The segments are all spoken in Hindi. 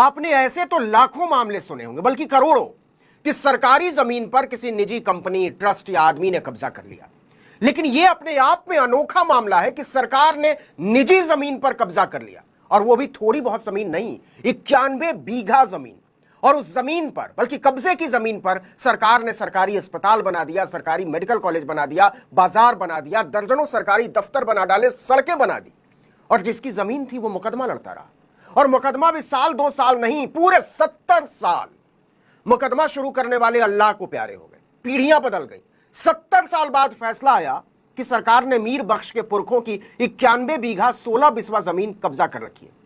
आपने ऐसे तो लाखों मामले सुने होंगे, बल्कि करोड़ों, कि सरकारी जमीन पर किसी निजी कंपनी, ट्रस्ट या आदमी ने कब्जा कर लिया। लेकिन यह अपने आप में अनोखा मामला है कि सरकार ने निजी जमीन पर कब्जा कर लिया, और वो भी थोड़ी बहुत जमीन नहीं, 91 बीघा जमीन। और उस जमीन पर, बल्कि कब्जे की जमीन पर, सरकार ने सरकारी अस्पताल बना दिया, सरकारी मेडिकल कॉलेज बना दिया, बाजार बना दिया, दर्जनों सरकारी दफ्तर बना डाले, सड़कें बना दी। और जिसकी जमीन थी वो मुकदमा लड़ता रहा, और मुकदमा भी साल 2 साल नहीं, पूरे 70 साल। मुकदमा शुरू करने वाले अल्लाह को प्यारे हो गए, पीढ़ियां बदल गई। 70 साल बाद फैसला आया कि सरकार ने मीर बख्श के पुरखों की 91 बीघा 16 बिस्वा जमीन कब्जा कर रखी है।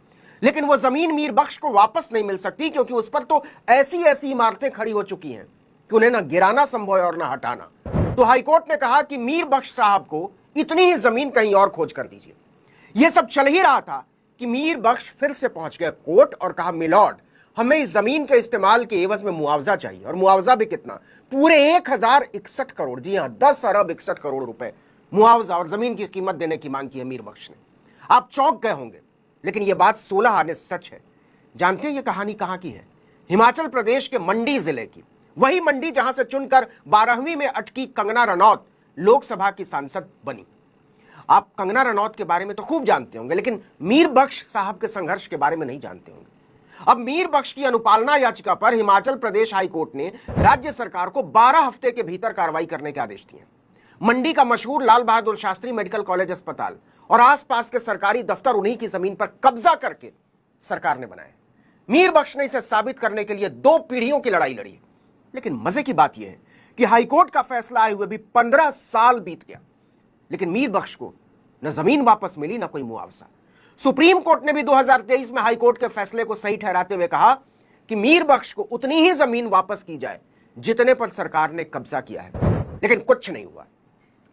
लेकिन वो जमीन मीर बख्श को वापस नहीं मिल सकती, क्योंकि उस पर तो ऐसी ऐसी इमारतें खड़ी हो चुकी हैं कि उन्हें ना गिराना संभव है और ना हटाना। तो हाईकोर्ट ने कहा कि मीर बख्श साहब को इतनी ही जमीन कहीं और खोज कर दीजिए। यह सब चल ही रहा था कि मीर बख्श फिर से पहुंच गए कोर्ट और कहा, मिलॉर्ड, हमें इस जमीन के इस्तेमाल के एवज में मुआवजा चाहिए। और मुआवजा भी कितना? पूरे 1061 करोड़, जी हां, 10 अरब 61 करोड़ रुपए मुआवजा और जमीन की कीमत देने की मांग की है मीर बख्श ने। आप चौंक गए होंगे, लेकिन यह बात 16 आने सच है। जानते हैं यह कहानी कहां की है? हिमाचल प्रदेश के मंडी जिले की, वही मंडी जहां से चुनकर 12वीं में अटकी कंगना रनौत लोकसभा की सांसद बनी। आप कंगना रनौत के बारे में तो खूब जानते होंगे, लेकिन मीर बख्श साहब के संघर्ष के बारे में नहीं जानते होंगे। अब मीर बख्श की अनुपालना याचिका पर हिमाचल प्रदेश हाईकोर्ट ने राज्य सरकार को 12 हफ्ते के भीतर कार्रवाई करने के आदेश दिए। मंडी का मशहूर लाल बहादुर शास्त्री मेडिकल कॉलेज अस्पताल और आसपास के सरकारी दफ्तर उन्हीं की जमीन पर कब्जा करके सरकार ने बनाए। मीर बख्श ने इसे साबित करने के लिए 2 पीढ़ियों की लड़ाई लड़ी। लेकिन मजे की बात यह है कि हाईकोर्ट का फैसला आए हुए भी 15 साल बीत गया, लेकिन मीर बख्श को न जमीन वापस मिली, न कोई मुआवजा। सुप्रीम कोर्ट ने भी 2023 में हाईकोर्ट के फैसले को सही ठहराते हुए कहा कि मीर बख्श को उतनी ही जमीन वापस की जाए जितने पर सरकार ने कब्जा किया है। लेकिन कुछ नहीं हुआ।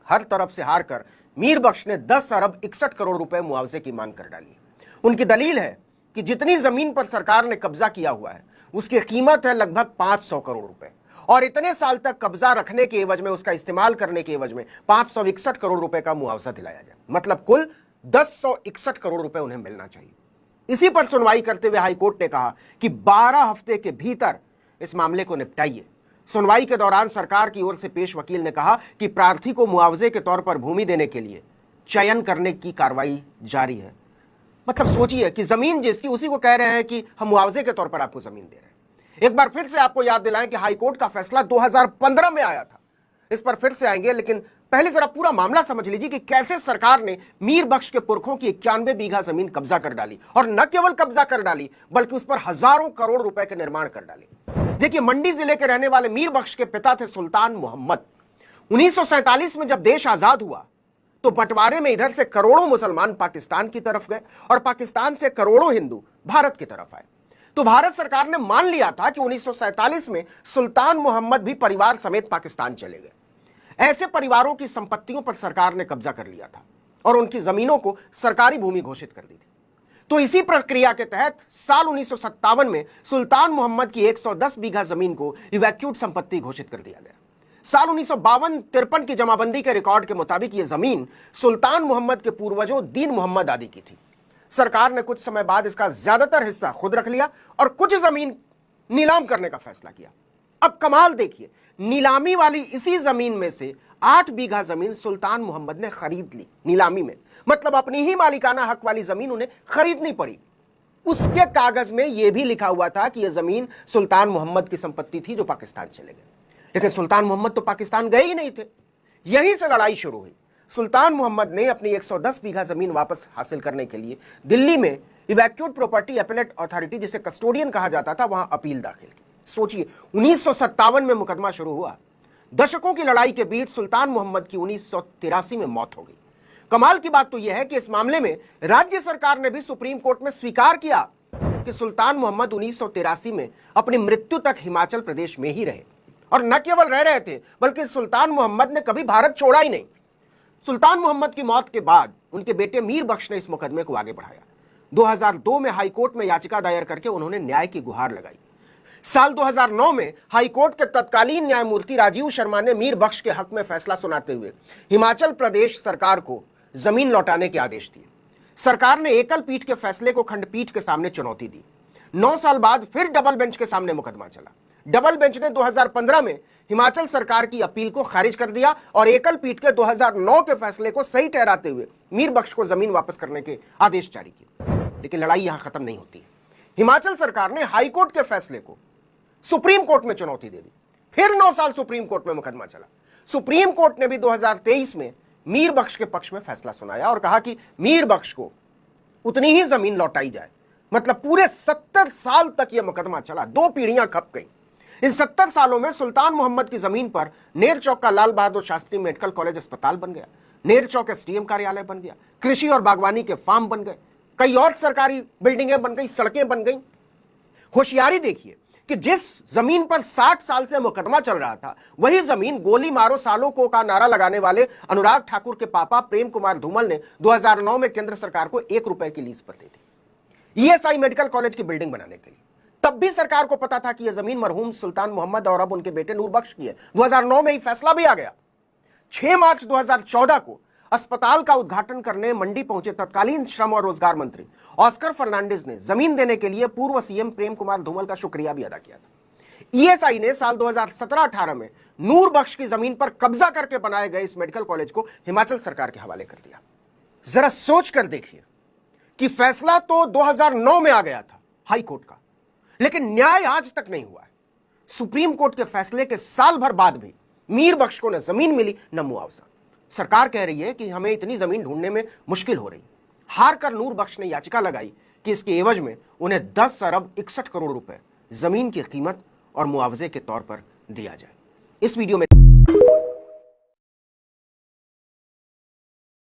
हर तरफ से हार कर मीर बख्श ने 10 अरब 61 करोड़ रुपए मुआवजे की मांग कर डाली। उनकी दलील है कि जितनी जमीन पर सरकार ने कब्जा किया हुआ है उसकी कीमत है लगभग 500 करोड़ रुपए, और इतने साल तक कब्जा रखने के एवज में, उसका इस्तेमाल करने के एवज में 561 करोड़ रुपए का मुआवजा दिलाया जाए। मतलब कुल 1061 करोड़ रुपए उन्हें मिलना चाहिए। इसी पर सुनवाई करते हुए हाईकोर्ट ने कहा कि 12 हफ्ते के भीतर इस मामले को निपटाइए। सुनवाई के दौरान सरकार की ओर से पेश वकील ने कहा कि प्रार्थी को मुआवजे के तौर पर भूमि देने के लिए चयन करने की कार्रवाई जारी है। मतलब सोचिए कि जमीन जिसकी, उसी को कह रहे हैं कि हम मुआवजे के तौर पर आपको जमीन दे रहे हैं। एक बार फिर से आपको याद दिलाएं कि हाईकोर्ट का फैसला 2015 में आया था। इस पर फिर से आएंगे, लेकिन पहले जरा पूरा मामला समझ लीजिए कि कैसे सरकार ने मीर बख्श के पुरखों की 91 बीघा जमीन कब्जा कर डाली, और न केवल कब्जा कर डाली बल्कि उस पर हजारों करोड़ रुपए के निर्माण कर डाले। देखिए, मंडी जिले के रहने वाले मीर बख्श के पिता थे सुल्तान मोहम्मद। 1947 में जब देश आजाद हुआ तो बंटवारे में इधर से करोड़ों मुसलमान पाकिस्तान की तरफ गए और पाकिस्तान से करोड़ों हिंदू भारत की तरफ आए। तो भारत सरकार ने मान लिया था कि 1947 में सुल्तान मोहम्मद भी परिवार समेत पाकिस्तान चले गए। ऐसे परिवारों की संपत्तियों पर सरकार ने कब्जा कर लिया था और उनकी जमीनों को सरकारी भूमि घोषित कर दी थी। तो इसी प्रक्रिया के तहत साल 1957 में सुल्तान मोहम्मद की 110 बीघा जमीन को इवैक्यूट संपत्ति घोषित कर दिया गया। साल 1952-53 की जमाबंदी के रिकॉर्ड के मुताबिक यह जमीन सुल्तान मोहम्मद के पूर्वजों दीन मोहम्मद आदि की थी। सरकार ने कुछ समय बाद इसका ज्यादातर हिस्सा खुद रख लिया और कुछ जमीन नीलाम करने का फैसला किया। अब कमाल देखिए, नीलामी वाली इसी जमीन में से 8 बीघा जमीन सुल्तान मोहम्मद ने खरीद ली नीलामी में। मतलब अपनी ही मालिकाना हक वाली जमीन उन्हें खरीदनी पड़ी। उसके कागज में यह भी लिखा हुआ था कि यह जमीन सुल्तान मोहम्मद की संपत्ति थी जो पाकिस्तान चले गए। लेकिन सुल्तान मोहम्मद तो पाकिस्तान गए ही नहीं थे। यहीं से लड़ाई शुरू हुई। सुल्तान मोहम्मद ने अपनी 110 बीघा जमीन वापस हासिल करने के लिए दिल्ली में इवैक्यूट प्रॉपर्टी अपीलेट अथॉरिटी, जिसे कस्टोडियन कहा जाता था, वहां अपील दाखिल की। सोचिए, 1957 में मुकदमा शुरू हुआ। दशकों की लड़ाई के बीच सुल्तान मोहम्मद की 1983 में मौत हो गई। कमाल की बात तो यह है कि इस मामले में राज्य सरकार ने भी सुप्रीम कोर्ट में स्वीकार किया कि सुल्तान मोहम्मद 1983 में अपनी मृत्यु तक हिमाचल प्रदेश में ही रहे, और न केवल रह रहे थे बल्कि सुल्तान मोहम्मद ने कभी भारत छोड़ा ही नहीं। सुल्तान मोहम्मद की मौत के बाद उनके बेटे मीर बख्श ने इस मुकदमे को आगे बढ़ाया। 2002 में हाईकोर्ट में याचिका दायर करके उन्होंने न्याय की गुहार लगाई। साल 2009 में हाईकोर्ट के तत्कालीन न्यायमूर्ति राजीव शर्मा ने मीर बख्श के हक में फैसला सुनाते हुए हिमाचल प्रदेश सरकार को जमीन लौटाने के आदेश दिए। सरकार ने एकल पीठ के फैसले को खंडपीठ के सामने चुनौती दी। 9 साल बाद फिर डबल बेंच के सामने मुकदमा चला। डबल बेंच ने 2015 में हिमाचल सरकार की अपील को खारिज कर दिया और एकल पीठ के 2009 के फैसले को सही ठहराते हुए मीर बख्श को जमीन वापस करने के आदेश जारी किए। लेकिन लड़ाई यहां खत्म नहीं होती है। हिमाचल सरकार ने हाईकोर्ट के फैसले को सुप्रीम कोर्ट में चुनौती दे दी। फिर 9 साल सुप्रीम कोर्ट में मुकदमा चला। सुप्रीम कोर्ट ने भी 2023 में मीर बख्श के पक्ष में फैसला सुनाया और कहा कि मीर बख्श को उतनी ही जमीन लौटाई जाए। मतलब पूरे 70 साल तक यह मुकदमा चला, 2 पीढ़ियां खप गई। इस 70 सालों में सुल्तान मोहम्मद की जमीन पर नेर चौक का लाल बहादुर शास्त्री मेडिकल कॉलेज अस्पताल बन गया, नेर चौक एसडीएम कार्यालय बन गया, कृषि और बागवानी के फार्म बन गए, कई और सरकारी बिल्डिंगें बन गई, सड़कें बन गई। होशियारी देखिए कि जिस जमीन पर 60 साल से मुकदमा चल रहा था, वही जमीन गोली मारो सालों को का नारा लगाने वाले अनुराग ठाकुर के पापा प्रेम कुमार धूमल ने 2009 में केंद्र सरकार को 1 रुपए की लीज पर दी थी ईएसआई मेडिकल कॉलेज की बिल्डिंग बनाने के लिए। तब भी सरकार को पता था कि यह जमीन मरहूम सुल्तान मोहम्मद और अब उनके बेटे नूर बख्श की है। 2009 में ही फैसला भी आ गया। 6 मार्च 2014 को अस्पताल का उद्घाटन करने मंडी पहुंचे तत्कालीन श्रम और रोजगार मंत्री ऑस्कर फर्नांडिस ने जमीन देने के लिए पूर्व सीएम प्रेम कुमार धूमल का शुक्रिया भी अदा किया था। ईएसआई ने साल 2017-18 में नूर बख्श की जमीन पर कब्जा करके बनाए गए इस मेडिकल कॉलेज को हिमाचल सरकार के हवाले कर दिया। जरा सोच कर देखिए कि फैसला तो 2009 में आ गया था हाई कोर्ट का, लेकिन न्याय आज तक नहीं हुआ है। सुप्रीम कोर्ट के फैसले के साल भर बाद भी मीर बख्श को न जमीन मिली न मुआवजा। सरकार कह रही है कि हमें इतनी जमीन ढूंढने में मुश्किल हो रही। हार कर नूर बख्श ने याचिका लगाई कि इसके एवज में उन्हें 10 अरब 61 करोड़ रुपए जमीन की कीमत और मुआवजे के तौर पर दिया जाए। इस वीडियो में